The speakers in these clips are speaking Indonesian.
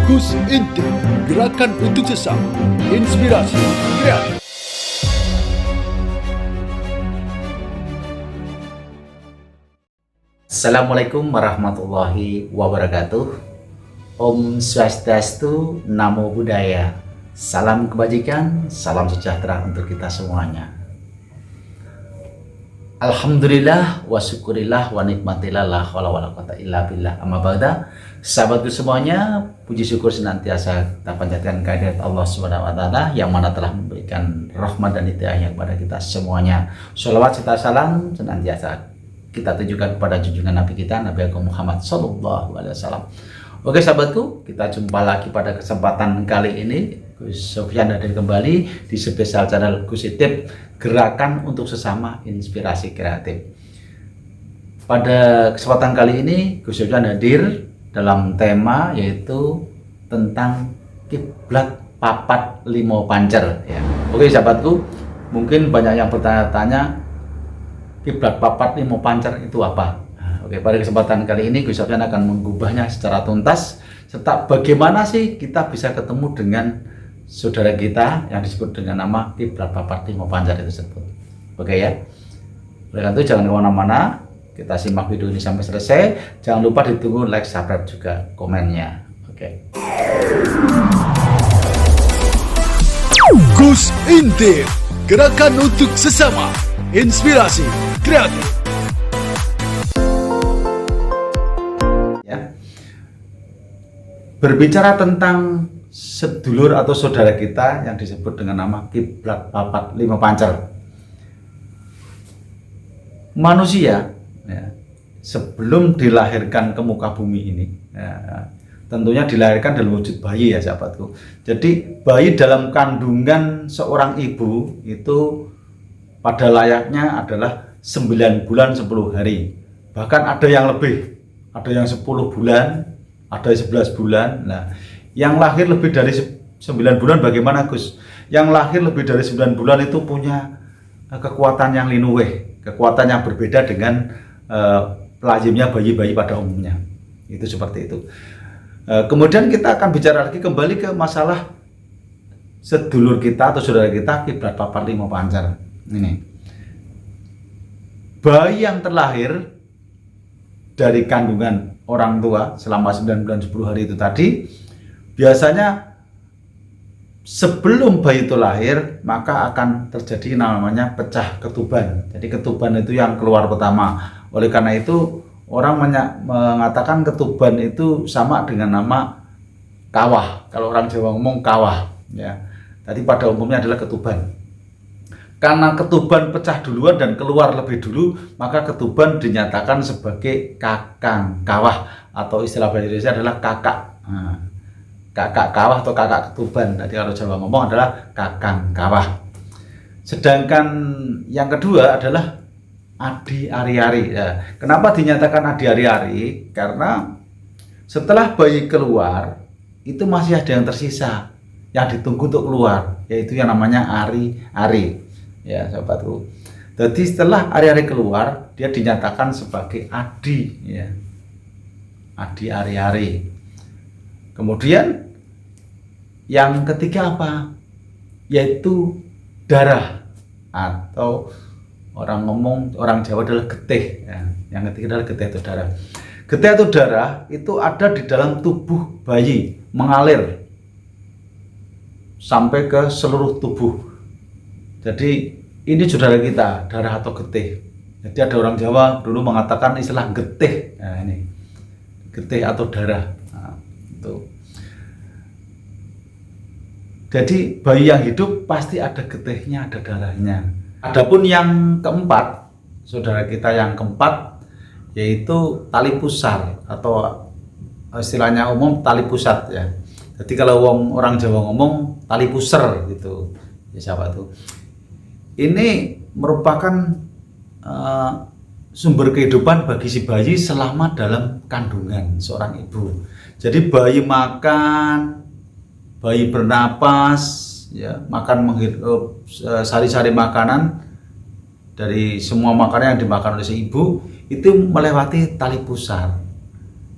Gus Inti, gerakan untuk sesama, inspirasi kreatif. Assalamualaikum warahmatullahi wabarakatuh. Om Swastiastu, Namo Buddhaya. Salam kebajikan, salam sejahtera untuk kita semuanya. Alhamdulillah wa syukurillah wa nikmatillah la haula wala quwata illa billah. Amma ba'da. Sahabatku semuanya, puji syukur senantiasa kita panjatkan kehadirat Allah Subhanahu wa taala yang mana telah memberikan rahmat dan hidayah kepada kita semuanya. Shalawat serta salam senantiasa kita tujukan kepada junjungan Nabi kita, Nabi Agung Muhammad sallallahu alaihi wasallam. Oke sahabatku, kita jumpa lagi pada kesempatan kali ini. Gus Sofyan hadir kembali di spesial channel Gus Intip, gerakan untuk sesama, inspirasi kreatif. Pada kesempatan kali ini Gus Sofyan hadir dalam tema yaitu tentang kiblat papat limo pancer ya. Oke sahabatku, mungkin banyak yang bertanya-tanya kiblat papat limo pancer itu apa? Oke, pada kesempatan kali ini Gus Sofyan akan menggubahnya secara tuntas serta bagaimana sih kita bisa ketemu dengan saudara kita yang disebut dengan nama kiblat papat limo pancer itu tersebut. Oke ya. Oleh karena itu jangan kemana-mana, kita simak video ini sampai selesai. Jangan lupa ditunggu like, subscribe juga komennya. Oke. Gus Intip, gerakan untuk sesama, inspirasi kreatif. Berbicara tentang sedulur atau saudara kita yang disebut dengan nama kiblat papat lima pancer. Manusia ya, sebelum dilahirkan ke muka bumi ini ya, tentunya dilahirkan dalam wujud bayi ya sahabatku. Jadi bayi dalam kandungan seorang ibu itu pada layaknya adalah 9 bulan 10 hari. Bahkan ada yang lebih, ada yang 10 bulan, ada 11 bulan. Nah, yang lahir lebih dari 9 bulan bagaimana Gus? Yang lahir lebih dari 9 bulan itu punya kekuatan yang linuweh, kekuatan yang berbeda dengan lazimnya bayi-bayi pada umumnya. Itu seperti itu. Kemudian kita akan bicara lagi kembali ke masalah sedulur kita atau saudara kita kiblat papat limo pancer. Ini. Bayi yang terlahir dari kandungan orang tua selama 9 bulan 10 hari itu tadi, biasanya sebelum bayi itu lahir maka akan terjadi namanya pecah ketuban. Jadi ketuban itu yang keluar pertama. Oleh karena itu orang mengatakan ketuban itu sama dengan nama kawah. Kalau orang Jawa ngomong kawah ya. Tadi pada umumnya adalah ketuban. Karena ketuban pecah duluan dan keluar lebih dulu, maka ketuban dinyatakan sebagai kakang kawah, atau istilah bahasa Indonesia adalah kakak. Nah, kakak kawah atau kakak ketuban. Tadi kalau Jawa ngomong adalah kakang kawah. Sedangkan yang kedua adalah adi ari-ari. Ya, kenapa dinyatakan adi ari-ari? Karena setelah bayi keluar itu masih ada yang tersisa yang ditunggu untuk keluar, yaitu yang namanya ari-ari. Ya sahabatku. Jadi setelah ari-ari keluar, dia dinyatakan sebagai adi ya. Adi ari-ari. Kemudian yang ketiga apa? Yaitu darah, atau orang Jawa adalah getih ya. Yang ketiga adalah getih atau darah. Getih atau darah itu ada di dalam tubuh bayi, mengalir sampai ke seluruh tubuh. Jadi ini saudara kita, darah atau getih. Jadi ada orang Jawa dulu mengatakan istilah getih. Nah ini getih atau darah. Nah, itu. Jadi bayi yang hidup pasti ada getihnya, ada darahnya. Adapun yang keempat, saudara kita yang keempat, yaitu tali pusar atau istilahnya umum tali pusat ya. Jadi kalau orang Jawa ngomong tali pusar gitu, ya sahabat tuh. Ini merupakan sumber kehidupan bagi si bayi selama dalam kandungan seorang ibu. Jadi bayi makan, bayi bernapas, ya, makan menghirup sari-sari makanan dari semua makanan yang dimakan oleh si ibu itu melewati tali pusar.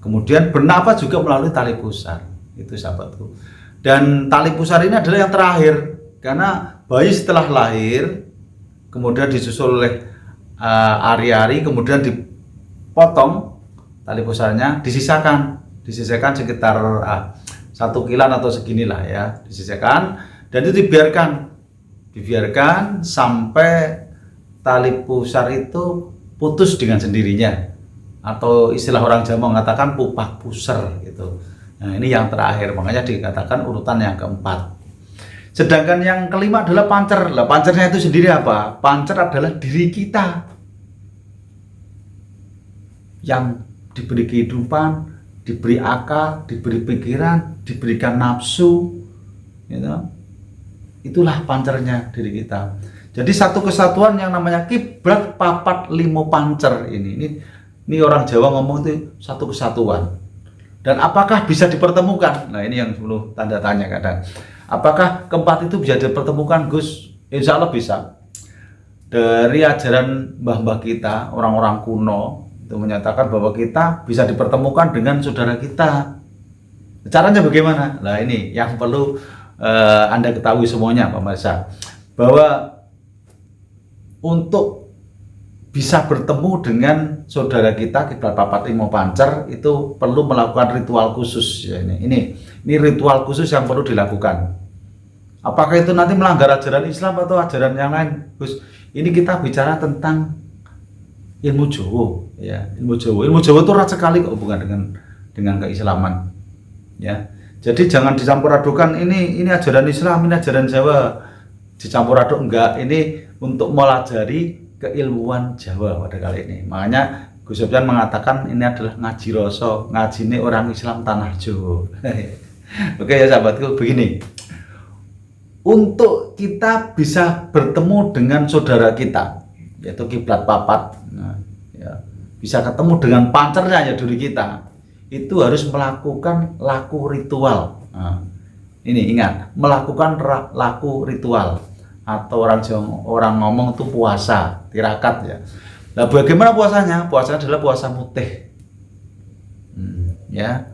Kemudian bernapas juga melalui tali pusar. Itu sahabatku. Dan tali pusar ini adalah yang terakhir, karena bayi setelah lahir kemudian disusul oleh ari-ari, kemudian dipotong tali pusarnya, disisakan sekitar 1 kilan atau seginilah ya, disisakan, dan itu dibiarkan sampai tali pusar itu putus dengan sendirinya, atau istilah orang Jawa mengatakan pupak pusar gitu. Nah, ini yang terakhir, makanya dikatakan urutan yang keempat. Sedangkan yang kelima adalah pancer. Lah, pancernya itu sendiri apa? Pancer adalah diri kita yang diberi kehidupan, diberi akal, diberi pikiran, diberikan nafsu, gitu. Itulah pancernya diri kita. Jadi satu kesatuan yang namanya kiblat papat limo pancer ini orang Jawa ngomong itu satu kesatuan. Dan apakah bisa dipertemukan? Nah, ini yang perlu tanda tanya kadang. Apakah keempat itu bisa dipertemukan, Gus? Insya Allah bisa. Dari ajaran mbah-mbah kita, orang-orang kuno itu menyatakan bahwa kita bisa dipertemukan dengan saudara kita. Caranya bagaimana? Nah, ini yang perlu Anda ketahui semuanya, pemirsa, bahwa untuk bisa bertemu dengan saudara kita kiblat papat limo pancer itu perlu melakukan ritual khusus ya. Ini ritual khusus yang perlu dilakukan. Apakah itu nanti melanggar ajaran Islam atau ajaran yang lain, Gus? Ini kita bicara tentang ilmu Jawa ya, ilmu Jawa itu erat sekali kok hubungan dengan keislaman ya. Jadi jangan dicampur adukan ini ajaran Islam, ini ajaran Jawa, dicampur aduk enggak. Ini untuk melajari keilmuan Jawa pada kali ini. Makanya Gus Sofyan mengatakan ini adalah ngaji rasa, ngajine orang Islam tanah Jawa. Oke ya sahabatku, begini. Untuk kita bisa bertemu dengan saudara kita, yaitu kiblat papat, ya, bisa ketemu dengan pancernya ya diri kita, itu harus melakukan laku ritual. Ini ingat, melakukan laku ritual. Atau orang ngomong itu puasa, tirakat ya. Nah, bagaimana puasanya? Puasanya adalah puasa mutih. Ya.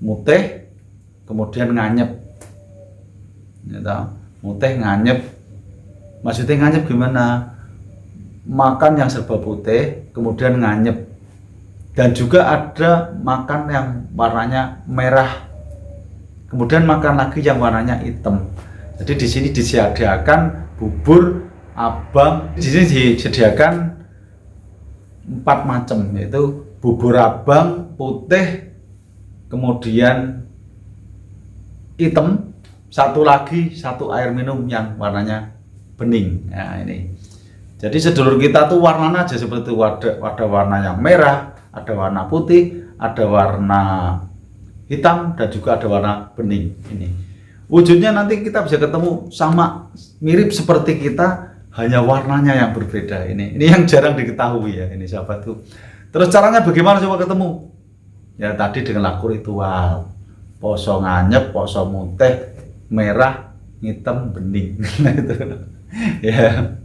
Mutih kemudian nganyep. Ya, mutih nganyep. Maksudnya nganyep gimana? Makan yang serba putih kemudian nganyep. Dan juga ada makan yang warnanya merah. Kemudian makan lagi yang warnanya hitam. Jadi di sini disediakan bubur abang. Di sini disediakan 4 macam, yaitu bubur abang, putih, kemudian hitam, satu air minum yang warnanya bening. Nah, ini. Jadi sedulur kita tuh warnanya aja seperti itu. Ada warna yang merah, ada warna putih, ada warna hitam, dan juga ada warna bening. Ini. Wujudnya nanti kita bisa ketemu sama mirip seperti kita, hanya warnanya yang berbeda. Ini yang jarang diketahui ya, ini sahabatku. Terus caranya bagaimana coba ketemu? Ya tadi dengan laku ritual. Poso nganyep, poso mutih, merah, hitam, bening. Itu. Ya.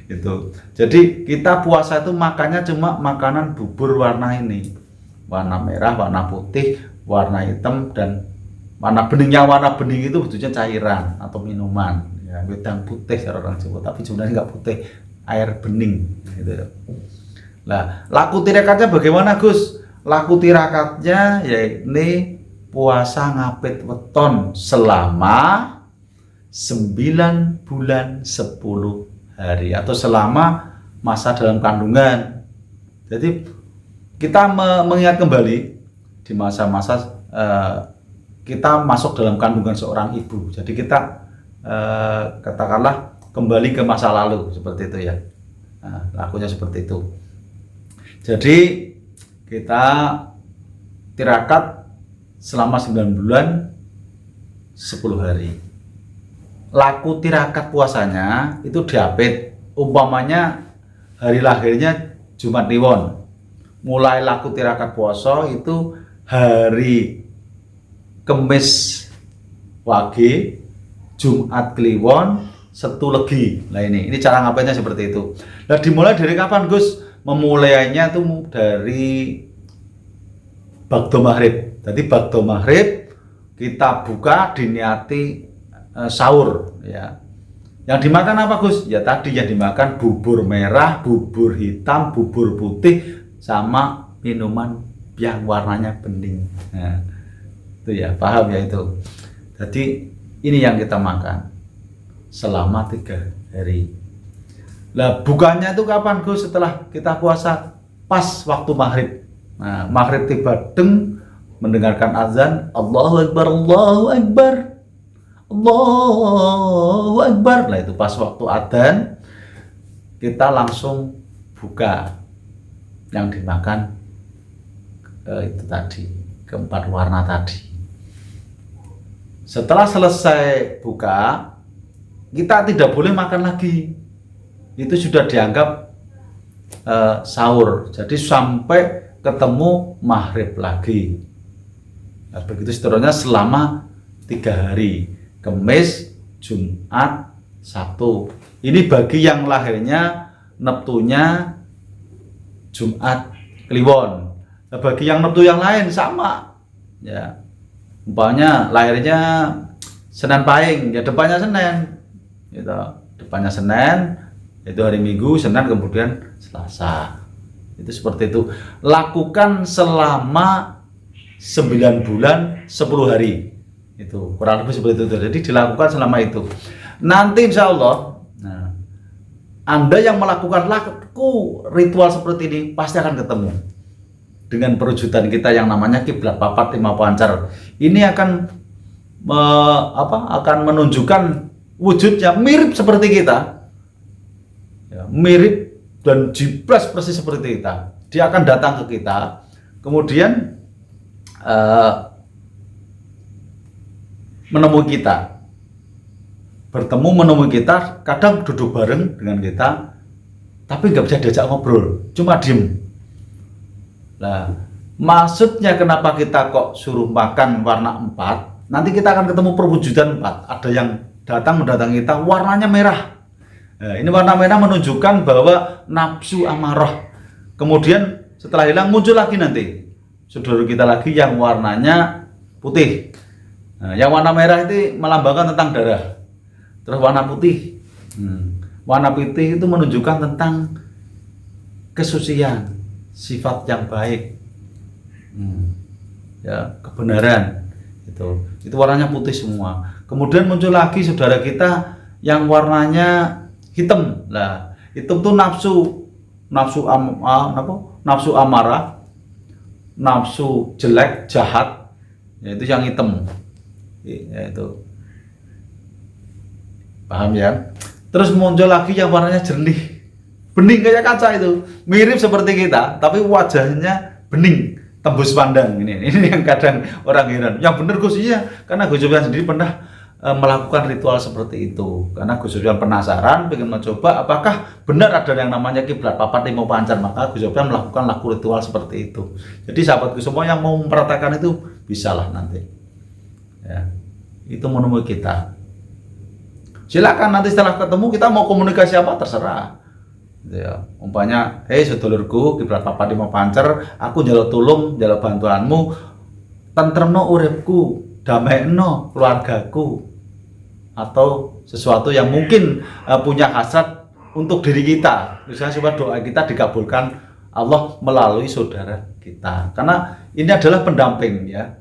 Itu. Jadi kita puasa itu makannya cuma makanan bubur warna ini. Warna merah, warna putih, warna hitam, dan warna beningnya. Warna bening itu bentuknya cairan atau minuman ya, wedang putih secara orang Jawa, tapi sebenarnya nggak putih, air bening gitu. Nah, laku tirakatnya bagaimana, Gus? Laku tirakatnya yaitu puasa ngapit weton selama 9 bulan 10 hari atau selama masa dalam kandungan. Jadi kita mengingat kembali di masa-masa kita masuk dalam kandungan seorang ibu. Jadi kita katakanlah kembali ke masa lalu seperti itu ya. Nah, lakunya seperti itu. Jadi kita tirakat selama 9 bulan 10 hari. Laku tirakat puasanya itu diapit. Umpamanya hari lahirnya Jumat Kliwon. Mulai laku tirakat puasa itu hari Kemis Wage, Jumat Kliwon, Setu Legi. Nah ini cara ngapitnya seperti itu. Nah dimulai dari kapan, Gus? Memulainya itu dari Bagdo Maghrib. Jadi Bagdo Maghrib kita buka diniati sahur ya. Yang dimakan apa Gus? Ya tadi yang dimakan bubur merah, bubur hitam, bubur putih, sama minuman yang warnanya bening. Nah, itu ya, paham ya itu. Jadi ini yang kita makan selama 3 hari. Lah bukanya itu kapan Gus? Setelah kita puasa, pas waktu maghrib. Nah, maghrib tiba deng, mendengarkan azan, Allahu Akbar, Allahu Akbar, Allahu Akbar. Nah itu pas waktu adzan kita langsung buka yang dimakan itu tadi, keempat warna tadi. Setelah selesai buka, kita tidak boleh makan lagi. Itu sudah dianggap sahur. Jadi sampai ketemu maghrib lagi. Nah, begitu seterusnya selama 3 hari. Kamis, Jumat, Sabtu. Ini bagi yang lahirnya neptunya Jumat Kliwon. Nah, bagi yang neptu yang lain sama. Ya. Umpamanya lahirnya Senin Pahing, ya depannya Senin. Gitu. Depannya Senin, itu hari Minggu, Senin kemudian Selasa. Itu seperti itu. Lakukan selama 9 bulan 10 hari. Itu kurang lebih seperti itu. Jadi dilakukan selama itu. Nanti insya Allah, nah, Anda yang melakukan ritual seperti ini pasti akan ketemu dengan perwujudan kita yang namanya kiblat papat lima pancar. Ini akan akan menunjukkan wujudnya mirip seperti kita, ya, mirip dan jiblas persis seperti kita. Dia akan datang ke kita, kemudian menemui kita, menemui kita, kadang duduk bareng dengan kita, tapi nggak bisa diajak ngobrol, cuma diem. Nah, maksudnya kenapa kita kok suruh makan warna 4? Nanti kita akan ketemu perwujudan 4. Ada yang datang mendatangi kita, warnanya merah. Nah, ini warna merah menunjukkan bahwa nafsu amarah. Kemudian setelah hilang muncul lagi nanti saudara kita lagi yang warnanya putih. Nah, yang warna merah itu melambangkan tentang darah. Terus warna putih, warna putih itu menunjukkan tentang kesucian, sifat yang baik, ya, kebenaran. Itu warnanya putih semua. Kemudian muncul lagi saudara kita yang warnanya hitam. Lah, hitam itu nafsu amarah, nafsu jelek, jahat. Yaitu yang hitam. Yaitu. Paham ya? Terus muncul lagi yang warnanya jernih. Bening kayak kaca itu. Mirip seperti kita, tapi wajahnya bening, tembus pandang. Ini yang kadang orang heran. Yang benar Gus, iya, karena Gus Sofyan sendiri pernah melakukan ritual seperti itu. Karena Gus Sofyan penasaran, ingin mencoba apakah benar ada yang namanya kiblat papat lima pancar. Maka Gus Sofyan melakukan ritual seperti itu. Jadi sahabatku semua yang mau mempraktekkan itu bisalah nanti. Ya, itu menemui kita. Silakan nanti setelah ketemu kita mau komunikasi apa terserah. Ya, umpamanya, hei sedulurku kiblat papat lima pancar, aku njaluk tulung, njaluk bantuanmu, tentremno uripku, damekno keluargaku, atau sesuatu yang mungkin punya hasrat untuk diri kita. Misalnya supaya doa kita dikabulkan Allah melalui saudara kita. Karena ini adalah pendamping ya.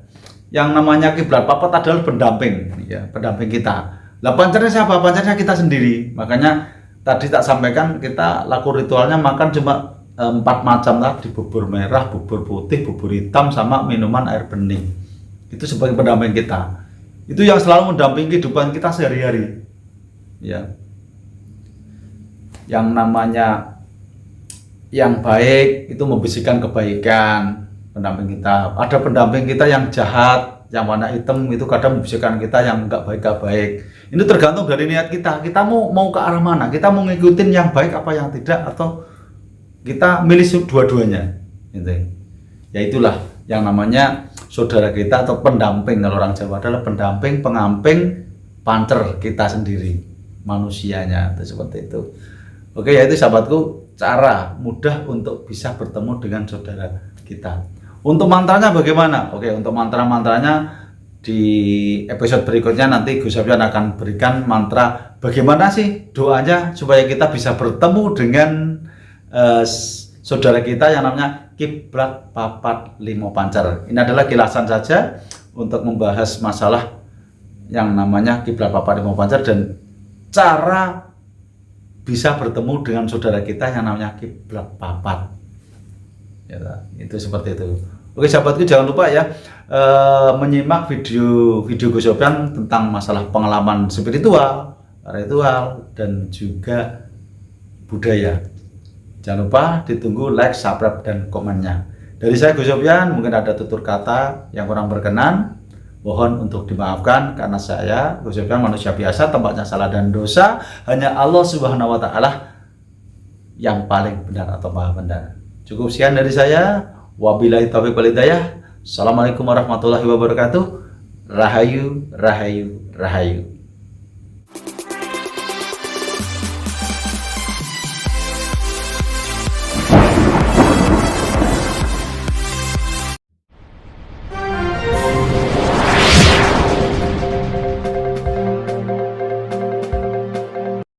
Yang namanya kiblat papat adalah pendamping ya, pendamping kita. Lah pancarnya siapa? Pancarnya kita sendiri. Makanya tadi tak sampaikan kita laku ritualnya makan cuma 4 macam tadi, bubur merah, bubur putih, bubur hitam, sama minuman air bening. Itu sebagai pendamping kita. Itu yang selalu mendampingi kehidupan kita sehari-hari. Ya. Yang namanya yang baik itu membisikkan kebaikan, pendamping kita. Ada pendamping kita yang jahat, yang warna hitam itu kadang membisikkan kita yang enggak baik. Ini tergantung dari niat kita. Kita mau ke arah mana? Kita mau ngikutin yang baik apa yang tidak, atau kita milih dua-duanya. Gitu. Ya itulah yang namanya saudara kita atau pendamping. Kalau orang Jawa adalah pendamping, pengamping, pancer kita sendiri, manusianya. Itu seperti itu. Oke, ya itu sahabatku, cara mudah untuk bisa bertemu dengan saudara kita. Untuk mantranya bagaimana? Oke, untuk mantranya di episode berikutnya nanti Gus Sofyan akan berikan mantra bagaimana sih doanya supaya kita bisa bertemu dengan saudara kita yang namanya kiblat papat limo pancer. Ini adalah kilasan saja untuk membahas masalah yang namanya kiblat papat limo pancer dan cara bisa bertemu dengan saudara kita yang namanya kiblat papat. Ya, itu seperti itu. Oke sahabatku, jangan lupa ya menyimak video Gus Sofyan tentang masalah pengalaman spiritual, ritual, dan juga budaya. Jangan lupa ditunggu like, subscribe, dan komennya. Dari saya Gus Sofyan, mungkin ada tutur kata yang kurang berkenan, mohon untuk dimaafkan karena saya Gus Sofyan manusia biasa, tempatnya salah dan dosa. Hanya Allah Subhanahu Wa Taala yang paling benar atau maha benar. Cukup sekian dari saya. Wabillahi taufiq wal hidayah. Assalamualaikum warahmatullahi wabarakatuh. Rahayu, rahayu, rahayu.